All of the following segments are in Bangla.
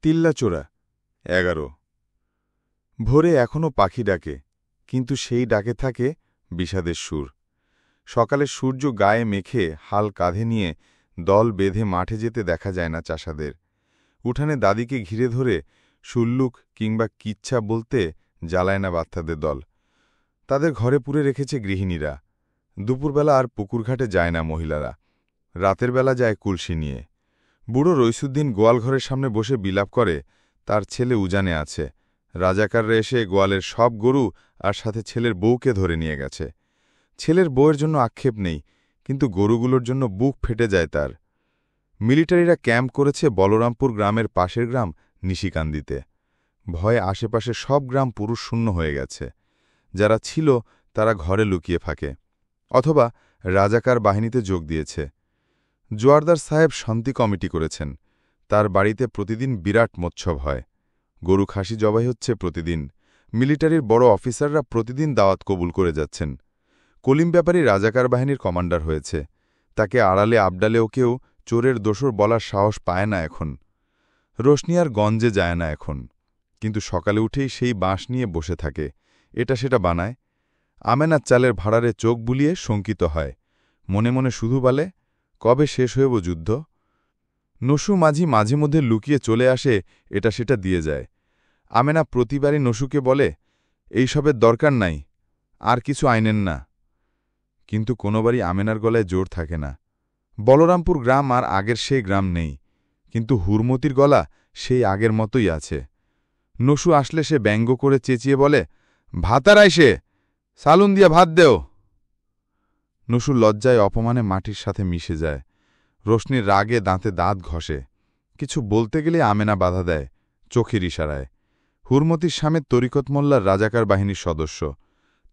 তিল্লাচোরা 11। ভোরে এখনও পাখি ডাকে, কিন্তু সেই ডাকে থাকে বিষাদের সুর। সকালে সূর্য গায়ে মেখে হাল কাঁধে নিয়ে দল বেঁধে মাঠে যেতে দেখা যায় না চাষাদের। উঠানে দাদিকে ঘিরে ধরে শুল্লুক কিংবা কিচ্ছা বলতে জ্বালায় না বাচ্চাদের দল। তাদের ঘরে পুরে রেখেছে গৃহিণীরা। দুপুরবেলা আর পুকুরঘাটে যায় না মহিলারা, রাতের বেলা যায় কুলসি নিয়ে। বুড়ো রইসুদ্দিন গোয়ালঘরের সামনে বসে বিলাপ করে, তার ছেলে উজানে আছে। রাজাকাররা এসে গোয়ালের সব গরু আর সাথে ছেলের বউকে ধরে নিয়ে গেছে। ছেলের বউয়ের জন্য আক্ষেপ নেই, কিন্তু গরুগুলোর জন্য বুক ফেটে যায় তার। মিলিটারিরা ক্যাম্প করেছে বলরামপুর গ্রামের পাশের গ্রাম নিশিকান্দিতে। ভয়ে আশেপাশে সব গ্রাম পুরুষ শূন্য হয়ে গেছে। যারা ছিল তারা ঘরে লুকিয়ে থাকে, অথবা রাজাকার বাহিনীতে যোগ দিয়েছে। জোয়ারদার সাহেব শান্তি কমিটি করেছেন। তার বাড়িতে প্রতিদিন বিরাট মোৎসব হয়। গরু খাসি জবাই হচ্ছে প্রতিদিন। মিলিটারির বড় অফিসাররা প্রতিদিন দাওয়াত কবুল করে যাচ্ছেন। কলিম ব্যাপারী রাজাকার বাহিনীর কমান্ডার হয়েছে। তাকে আড়ালে আবডালেও কেউ চোরের দোসর বলার সাহস পায় না এখন। রোশনি আর গঞ্জে যায় না এখন, কিন্তু সকালে উঠেই সেই বাঁশ নিয়ে বসে থাকে, এটা সেটা বানায়। আমেনার চালের ভাড়ারে চোখ বুলিয়ে শঙ্কিত হয়। মনে মনে শুধু বলে, কবে শেষ হইব যুদ্ধ? নসু মাঝি মাঝে মধ্যে লুকিয়ে চলে আসে, এটা সেটা দিয়ে যায়। আমেনা প্রতিবারই নসুকে বলে, এইসবের দরকার নাই, আর কিছু আইনেন না। কিন্তু কোনোবারই আমেনার গলায় জোর থাকে না। বলরামপুর গ্রাম আর আগের সেই গ্রাম নেই, কিন্তু হুরমতির গলা সেই আগের মতোই আছে। নসু আসলে সে ব্যঙ্গ করে চেঁচিয়ে বলে, ভাতার আইসে, সালুন দিয়া ভাত দেও। নসু লজ্জায় অপমানে মাটির সাথে মিশে যায়। রোশনির রাগে দাঁতে দাঁত ঘষে। কিছু বলতে গেলে আমেনা বাধা দেয়, চোখের ইশারায়। হুরমতির স্বামী তরিকত মোল্লার রাজাকার বাহিনীর সদস্য।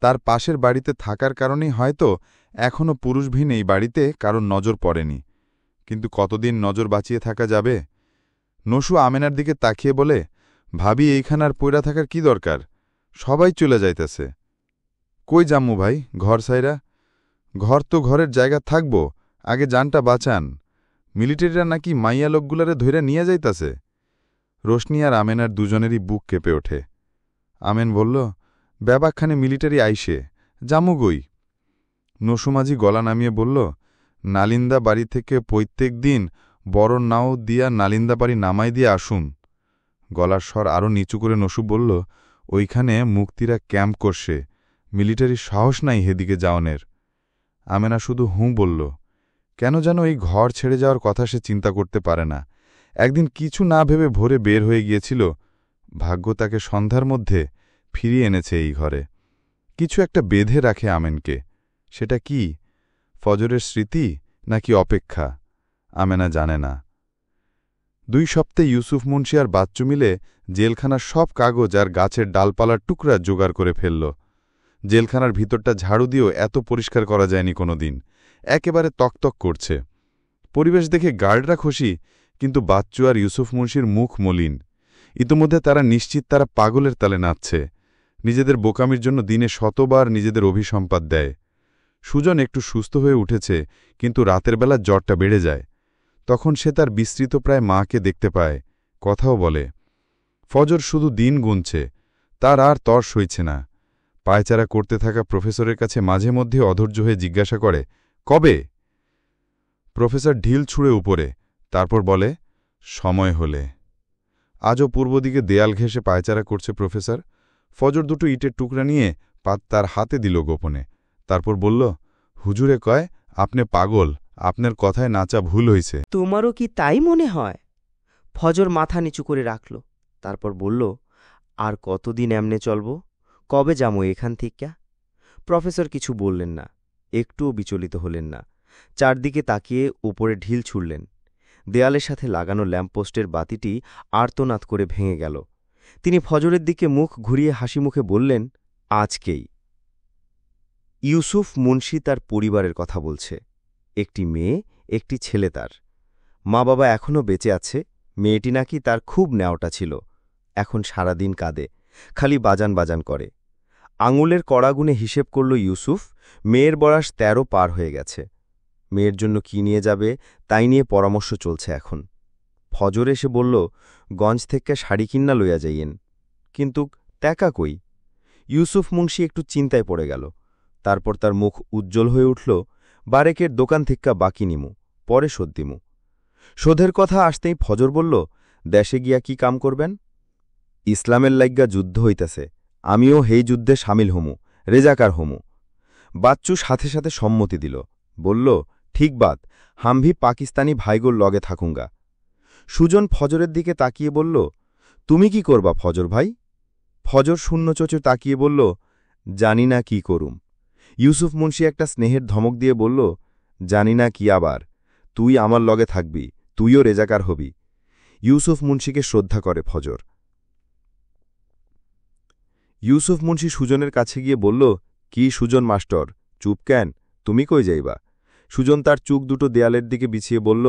তার পাশের বাড়িতে থাকার কারণেই হয়তো এখনও পুরুষভিন এই বাড়িতে কারোর নজর পড়েনি। কিন্তু কতদিন নজর বাঁচিয়ে থাকা যাবে? নসু আমেনার দিকে তাকিয়ে বলে, ভাবি এইখানার পইরা থাকার কি দরকার? সবাই চলে যাইতেছে। কই জাম্মু ভাই, ঘর সাইরা? ঘর তো ঘরের জায়গা থাকব, আগে জানটা বাঁচান। মিলিটারিরা নাকি মাইয়া লোকগুলারে ধইরা নিয়ে যাইতাছে। রোশনি আর আমেনার দুজনেরই বুক কেঁপে ওঠে। আমেন বলল, ব্যাপাকখানে মিলিটারি আইসে, জামু গই। নসুমাঝি গলা নামিয়ে বলল, নালিন্দা বাড়ি থেকে প্রত্যেক দিন বড় নাও দিয়া নালিন্দা বাড়ি নামাই দিয়ে আসুন। গলার স্বর আরও নিচু করে নসু বলল, ওইখানে মুক্তিরা ক্যাম্প করছে, মিলিটারির সাহস নাই হেদিকে যাওনের। আমেনা শুধু হুঁ বলল। কেন যেন এই ঘর ছেড়ে যাওয়ার কথা সে চিন্তা করতে পারে না। একদিন কিছু না ভেবে ভোরে বের হয়ে গিয়েছিল, ভাগ্য তাকে সন্ধ্যার মধ্যে ফিরিয়ে এনেছে এই ঘরে। কিছু একটা বেঁধে রাখে আমেনকে। সেটা কি? ফজরের স্মৃতি নাকি অপেক্ষা? আমেনা জানে না। 2 সপ্তাহে ইউসুফ মুন্সি আর বাচ্চু মিলে জেলখানার সব কাগজ আর গাছের ডালপালার টুকরা জোগাড় করে ফেলল। জেলখানার ভিতরটা ঝাড়ু দিয়েও এত পরিষ্কার করা যায়নি কোনো দিন। একেবারে তকতক করছে। পরিবেশ দেখে গার্ডরা খুশি, কিন্তু বাচ্চু আর ইউসুফ মুন্সির মুখ মলিন। ইতোমধ্যে তারা নিশ্চিত তারা পাগলের তালে নাচছে। নিজেদের বোকামির জন্য দিনে শতবার নিজেদের অভিসম্পাদ দেয়। সুজন একটু সুস্থ হয়ে উঠেছে, কিন্তু রাতের বেলা জ্বরটা বেড়ে যায়। তখন সে তার বিস্তৃত প্রায় মাকে দেখতে পায়, কথাও বলে। ফজর শুধু দিন গুনছে, তার আর তর সইছে না। পায়চারা করতে থাকা প্রফেসরের কাছে মাঝে মধ্যে অধৈর্য হয়ে জিজ্ঞাসা করে, কবে? প্রফেসর ঢিল ছুঁড়ে উপরে, তারপর বলে, সময় হলে। আজও পূর্ব দিকে দেয়াল ঘেঁষে পায়চারা করছে প্রফেসর। ফজর দুটো ইটের টুকরা নিয়ে তার হাতে দিল গোপনে, তারপর বলল, হুজুরে কয়, আপনি পাগল, আপনার কথায় নাচা ভুল হইছে। তোমারও কি তাই মনে হয়? ফজর মাথা নিচু করে রাখল, তারপর বলল, আর কতদিন এমনে চলব? কবে যামো এখান থেকে? প্রফেসর কিছু বললেন না, একটুও বিচলিত হলেন না। চারদিকে তাকিয়ে উপরে ঢিল ছুড়লেন। দেয়ালের সাথে লাগানো ল্যাম্পপোস্টের বাতিটি আর্তনাদ করে ভেঙে গেল। তিনি ফজরের দিকে মুখ ঘুরিয়ে হাসি মুখে বললেন, আজকেই। ইউসুফ মুন্সি তার পরিবারের কথা বলছে। একটি মেয়ে, একটি ছেলে তার। মা বাবা এখনও বেঁচে আছে। মেয়েটি নাকি তার খুব ন্যাওটা ছিল। এখন সারাদিন কাঁদে, খালি বাজান বাজান করে। আঙুলের কড়াগুনে হিসেব করল ইউসুফ, মেয়ের বয়স 13 পার হয়ে গেছে। মেয়ের জন্য কি নিয়ে যাবে তাই নিয়ে পরামর্শ চলছে এখন। ফজর এসে বলল, গঞ্জ থেকে শাড়ি কিন্না লইয়া যাইয়েন। কিন্তু টাকা কই? ইউসুফ মুন্সি একটু চিন্তায় পড়ে গেল। তারপর তার মুখ উজ্জ্বল হয়ে উঠল, বারেকের দোকান থেকে বাকি নিমু, পরে শোধ দিমু। শোধের কথা আসতেই ফজর বলল, দেশে গিয়া কি কাম করবেন? ইসলামের লাইগ্গা যুদ্ধ হইতাছে, আমিও হেই যুদ্ধে সামিল হমু, রেজাকার হমু। বাচ্চু সাথে সাথে সম্মতি দিল, বলল, ঠিক বাত, হামভি পাকিস্তানি ভাইগোর লগে থাকুঙ্গা। সুজন ফজরের দিকে তাকিয়ে বলল, তুমি কি করবা ফজর ভাই? ফজর শূন্য চোচে তাকিয়ে বলল, জানি না কি করুম। ইউসুফ মুন্সি একটা স্নেহের ধমক দিয়ে বলল, জানি না কি আবার, তুই আমার লগে থাকবি, তুইও রেজাকার হবি। ইউসুফ মুন্সিকে শ্রদ্ধা করে ফজর। ইউসুফ মুন্সি সুজনের কাছে গিয়ে বলল, কি সুজন মাস্টার, চুপ কেন, তুমি কই যাইবা? সুজন তার চুক দুটো দেয়ালের দিকে বিছিয়ে বলল,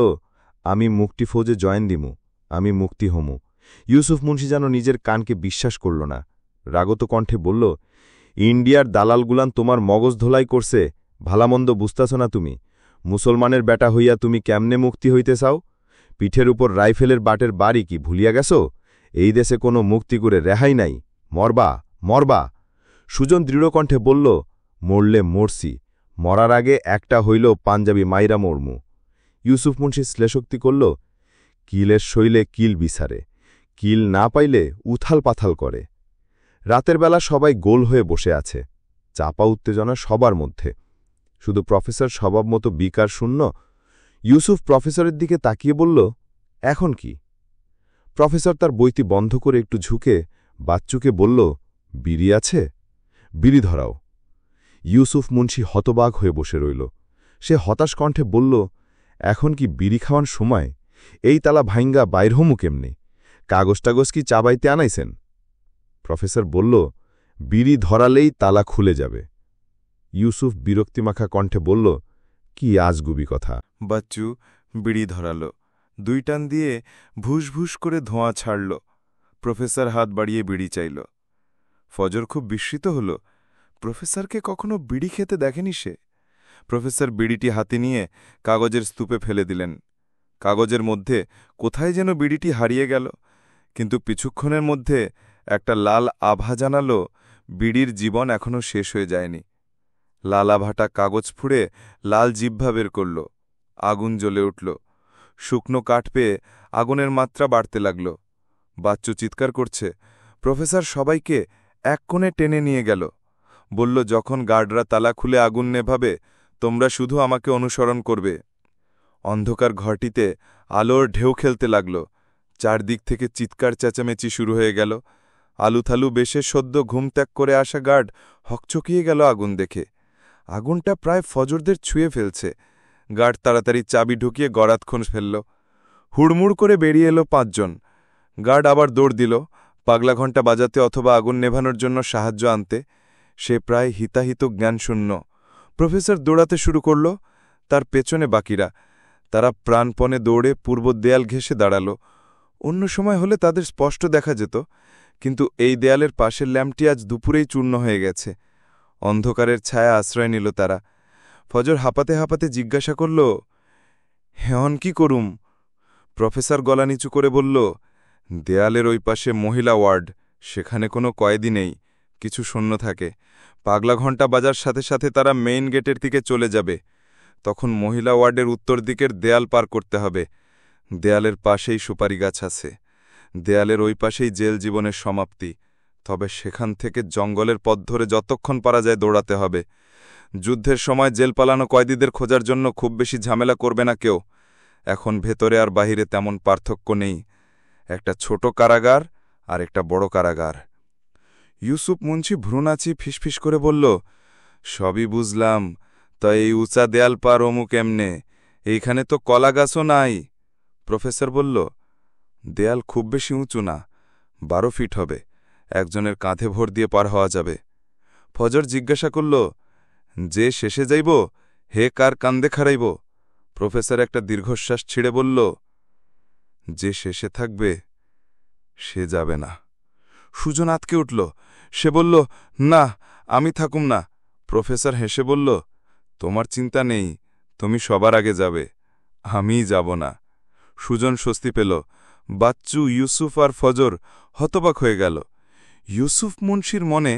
আমি মুক্তি ফৌজে জয়েন দিমু, আমি মুক্তি হমু। ইউসুফ মুন্সি যেন নিজের কানকে বিশ্বাস করল না। রাগত কণ্ঠে বলল, ইন্ডিয়ার দালালগুলান তোমার মগজ ধোলাই করছে, ভালামন্দ বুঝতাছ না তুমি? মুসলমানের বেটা হইয়া তুমি কেমনে মুক্তি হইতে চাও? পিঠের উপর রাইফেলের বাটের বাড়ি কি ভুলিয়া গেছ? এই দেশে কোনো মুক্তি করে রেহাই নাই, মরবা, মরবা। সুজন দৃঢ়কণ্ঠে বলল, মরলে মরছি, মরার আগে একটা হইল পাঞ্জাবি মাইরা মরমু। ইউসুফ মুন্সি শ্লেষোক্তি করল, কিলের শৈলে কিল বিচারে, কিল না পাইলে উথাল পাথাল করে। রাতের বেলা সবাই গোল হয়ে বসে আছে, চাপা উত্তেজনা সবার মধ্যে। শুধু প্রফেসর স্বভাব মতো বিকার শূন্য। ইউসুফ প্রফেসরের দিকে তাকিয়ে বলল, এখন কি? প্রফেসর তার বইটি বন্ধ করে একটু ঝুঁকে বাচ্চুকে বলল, বিড়ি আছে? বিড়ি ধরাও। ইউসুফ মুন্সি হতবাক হয়ে বসে রইল। সে হতাশ কণ্ঠে বলল, এখন কি বিড়ি খাওয়ার সময়? এই তালা ভাইঙ্গা বাইর হমু কেমনে? কাগজ টাগজ কি চাবাইতে আনাইছেন? প্রফেসর বলল, বিড়ি ধরালেই তালা খুলে যাবে। ইউসুফ বিরক্তিমাখা কণ্ঠে বলল, কি আজগুবি কথা। বাচ্চু বিড়ি ধরাল, 2 টান দিয়ে ভুস ভুস করে ধোঁয়া ছাড়ল। প্রফেসর হাত বাড়িয়ে বিড়ি চাইল। ফজর খুব বিস্মিত হল, প্রফেসরকে কখনো বিড়ি খেতে দেখেনি সে। প্রফেসর বিড়িটি হাতে নিয়ে কাগজের স্তূপে ফেলে দিলেন। কাগজের মধ্যে কোথায় যেন বিড়িটি হারিয়ে গেল, কিন্তু কিছুক্ষণের মধ্যে একটা লাল আভা জানালো বিড়ির জীবন এখনও শেষ হয়ে যায়নি। লাল আভাটা কাগজ ফুঁড়ে লাল জিহ্বা বের করল। আগুন জ্বলে উঠল। শুকনো কাঠ পেয়ে আগুনের মাত্রা বাড়তে লাগল। বাচ্চু চিৎকার করছে। প্রফেসর সবাইকে এক কোণে টেনে নিয়ে গেল, বলল, যখন গার্ডরা তালা খুলে আগুন নেভাবে তোমরা শুধু আমাকে অনুসরণ করবে। অন্ধকার ঘরটিতে আলোর ঢেউ খেলতে লাগল। চারদিক থেকে চিৎকার চেঁচামেচি শুরু হয়ে গেল। আলুথালু বেশে সদ্য ঘুম ত্যাগ করে আসা গার্ড হকচকিয়ে গেল আগুন দেখে। আগুনটা প্রায় ফজরদের ছুঁয়ে ফেলছে। গার্ড তাড়াতাড়ি চাবি ঢুকিয়ে গরাতক্ষণ ফেলল। হুড়মুড় করে বেরিয়ে এলো 5 জন। গার্ড আবার দৌড় দিল, পাগলা ঘণ্টা বাজাতে অথবা আগুন নেভানোর জন্য সাহায্য আনতে। সে প্রায় হিতাহিত জ্ঞানশূন্য। প্রফেসর দৌড়াতে শুরু করল, তার পেছনে বাকিরা। তারা প্রাণপণে দৌড়ে পূর্ব দেয়াল ঘেঁষে দাঁড়াল। অন্য সময় হলে তাদের স্পষ্ট দেখা যেত, কিন্তু এই দেয়ালের পাশের ল্যাম্পটি আজ দুপুরেই চূর্ণ হয়ে গেছে। অন্ধকারের ছায়া আশ্রয় নিল তারা। ফজর হাঁপাতে হাঁপাতে জিজ্ঞাসা করল, হেয়ন কি করুম? প্রফেসর গলা নিচু করে বলল, দেয়ালের ওই পাশে মহিলা ওয়ার্ড, সেখানে কোনো কয়েদি নেই, কিছু শূন্য থাকে। পাগলা ঘণ্টা বাজার সাথে সাথে তারা মেইন গেটের দিকে চলে যাবে। তখন মহিলা ওয়ার্ডের উত্তর দিকের দেয়াল পার করতে হবে। দেয়ালের পাশেই সুপারি গাছ আছে। দেয়ালের ওই পাশেই জেল জীবনের সমাপ্তি। তবে সেখান থেকে জঙ্গলের পথ ধরে যতক্ষণ পারা যায় দৌড়াতে হবে। যুদ্ধের সময় জেল পালানো কয়েদিদের খোঁজার জন্য খুব বেশি ঝামেলা করবে না কেউ। এখন ভেতরে আর বাহিরে তেমন পার্থক্য নেই। একটা ছোট কারাগার আর একটা বড় কারাগার। ইউসুফ মুন্সি ভ্রুনাচি ফিসফিস করে বলল, সবই বুঝলাম, তা এই উঁচা দেয়াল পার অমুক এমনে? এইখানে তো কলা গাছও নাই। প্রফেসর বলল, দেয়াল খুব বেশি উঁচু না, 12 ফিট হবে। একজনের কাঁধে ভর দিয়ে পার হওয়া যাবে। ফজর জিজ্ঞাসা করল, যে শেষে যাইব হে কার কান্দে খাড়াইব? প্রফেসর একটা দীর্ঘশ্বাস ছিঁড়ে বলল, যে শেষে থাকবে সে যাবে না। সুজন আতকে উঠল। সে বলল, না, আমি থাকুম না। প্রফেসর হেসে বলল, তোমার চিন্তা নেই, তুমি সবার আগে যাবে, আমিই যাব না। সুজন স্বস্তি পেল। বাচ্চু, ইউসুফ আর ফজর হতবাক হয়ে গেল। ইউসুফ মুন্সির মনে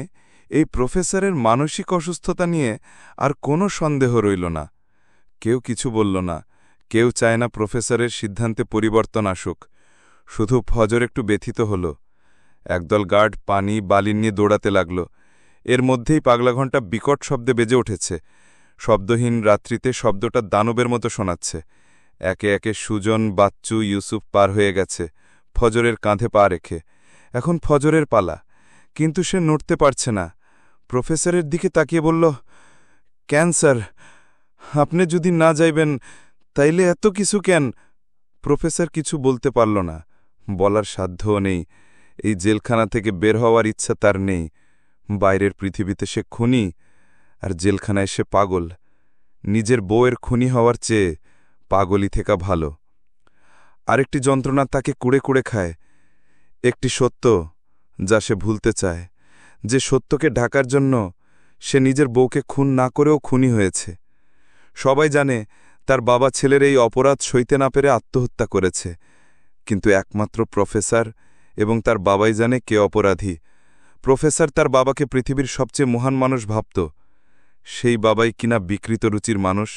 এই প্রফেসরের মানসিক অসুস্থতা নিয়ে আর কোনো সন্দেহ রইল না। কেউ কিছু বলল না, কেউ চায় না প্রফেসরের সিদ্ধান্তে পরিবর্তন আসুক। শুধু ফজর একটু ব্যথিত হল। একদল গার্ড পানি বালি নিয়ে দৌড়াতে লাগল। এর মধ্যেই পাগলাঘণ্টা বিকট শব্দে বেজে উঠেছে। শব্দহীন রাত্রিতে শব্দটা দানবের মতো শোনাচ্ছে। একে একে সুজন, বাচ্চু, ইউসুফ পার হয়ে গেছে ফজরের কাঁধে পা রেখে। এখন ফজরের পালা, কিন্তু সে নড়তে পারছে না। প্রফেসরের দিকে তাকিয়ে বলল, কেন স্যার, আপনি যদি না যাইবেন তাইলে এত কিছু কেন? প্রফেসর কিছু বলতে পারল না, বলার সাধ্যও নেই। এই জেলখানা থেকে বের হওয়ার ইচ্ছা তার নেই। বাইরের পৃথিবীতে সে খুনি, আর জেলখানায় সে পাগল। নিজের বউয়ের খুনি হওয়ার চেয়ে পাগলই থেকা ভালো। আরেকটি যন্ত্রণা তাকে কুড়ে কুড়ে খায়। একটি সত্য যা সে ভুলতে চায়, যে সত্যকে ঢাকার জন্য সে নিজের বউকে খুন না করেও খুনি হয়েছে। সবাই জানে তার বাবা ছেলের এই অপরাধ সইতে না পেরে আত্মহত্যা করেছে, কিন্তু একমাত্র প্রফেসর এবং তার বাবাই জানে কে অপরাধী। প্রফেসর তার বাবাকে পৃথিবীর সবচেয়ে মহান মানুষ ভাবত। সেই বাবাই কিনা বিকৃত রুচির মানুষ।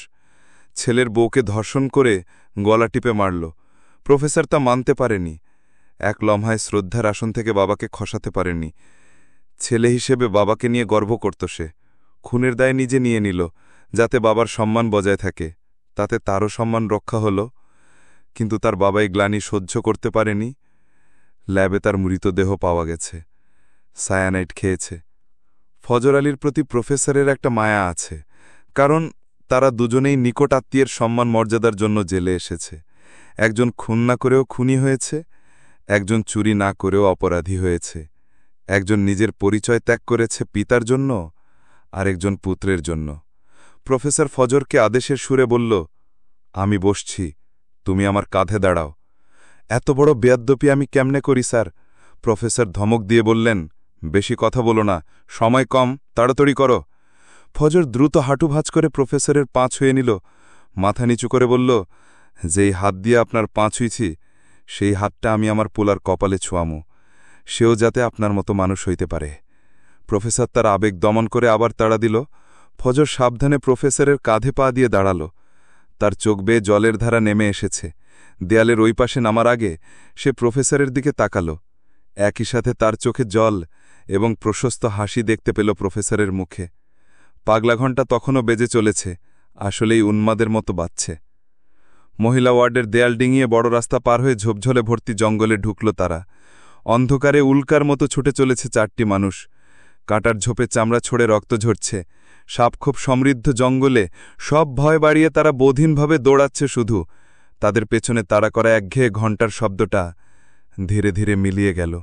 ছেলের বউকে ধর্ষণ করে গলা টিপে মারল। প্রফেসর তা মানতে পারেনি। এক লম্হায় শ্রদ্ধার আসন থেকে বাবাকে খসাতে পারেনি। ছেলে হিসেবে বাবাকে নিয়ে গর্ব করত সে। খুনের দায় নিজে নিয়ে নিল, যাতে বাবার সম্মান বজায় থাকে। তাতে তারও সম্মান রক্ষা হল, কিন্তু তার বাবাই গ্লানি সহ্য করতে পারেনি। ল্যাবে তার মৃতদেহ পাওয়া গেছে। সায়ানাইড খেয়েছে। ফজর আলীর প্রতি প্রফেসরের একটা মায়া আছে, কারণ তারা দুজনেই নিকট আত্মীয়ের সম্মান মর্যাদার জন্য জেলে এসেছে। একজন খুন না করেও খুনি হয়েছে, একজন চুরি না করেও অপরাধী হয়েছে। একজন নিজের পরিচয় ত্যাগ করেছে পিতার জন্য, আর একজন পুত্রের জন্য। প্রফেসর ফজরকে আদেশের সুরে বলল, আমি বসছি, তুমি আমার কাঁধে দাঁড়াও। এত বড় বেয়াদ্দপি আমি কেমনে করি স্যার? প্রফেসর ধমক দিয়ে বললেন, বেশি কথা বলো না, সময় কম, তাড়াতাড়ি করো। ফজর দ্রুত হাঁটু ভাঁজ করে প্রফেসরের পা ছুঁয়ে নিল। মাথা নিচু করে বলল, যেই হাত দিয়ে আপনার পা ছুঁইছি, সেই হাতটা আমি আমার পোলার কপালে ছোঁয়ামু, সেও যাতে আপনার মতো মানুষ হইতে পারে। প্রফেসর তার আবেগ দমন করে আবার তাড়া দিল। ফজর সাবধানে প্রফেসরের কাঁধে পা দিয়ে দাঁড়াল। তার চোখ বেয়ে জলের ধারা নেমে এসেছে। দেয়ালের ওই পাশে নামার আগে সে প্রফেসরের দিকে তাকাল। একই সাথে তার চোখে জল এবং প্রশস্ত হাসি দেখতে পেল প্রফেসরের মুখে। পাগলাঘণ্টা তখনও বেজে চলেছে, আসলেই উন্মাদের মতো বাজছে। মহিলা ওয়ার্ডের দেয়াল ডিঙিয়ে বড় রাস্তা পার হয়ে ঝোপঝলে ভর্তি জঙ্গলে ঢুকল তারা। অন্ধকারে উল্কার মতো ছুটে চলেছে চারটি মানুষ। কাঁটার ঝোপে চামড়া ছড়ে রক্ত ঝরছে। সাপ খুব সমৃদ্ধ জঙ্গলে সব ভয় বাড়িয়ে তারা বোধহীনভাবে দৌড়াচ্ছে। শুধু তাদের পেছনে তাড়া করা একঘেয়ে ঘণ্টার শব্দটা ধীরে ধীরে মিলিয়ে গেল।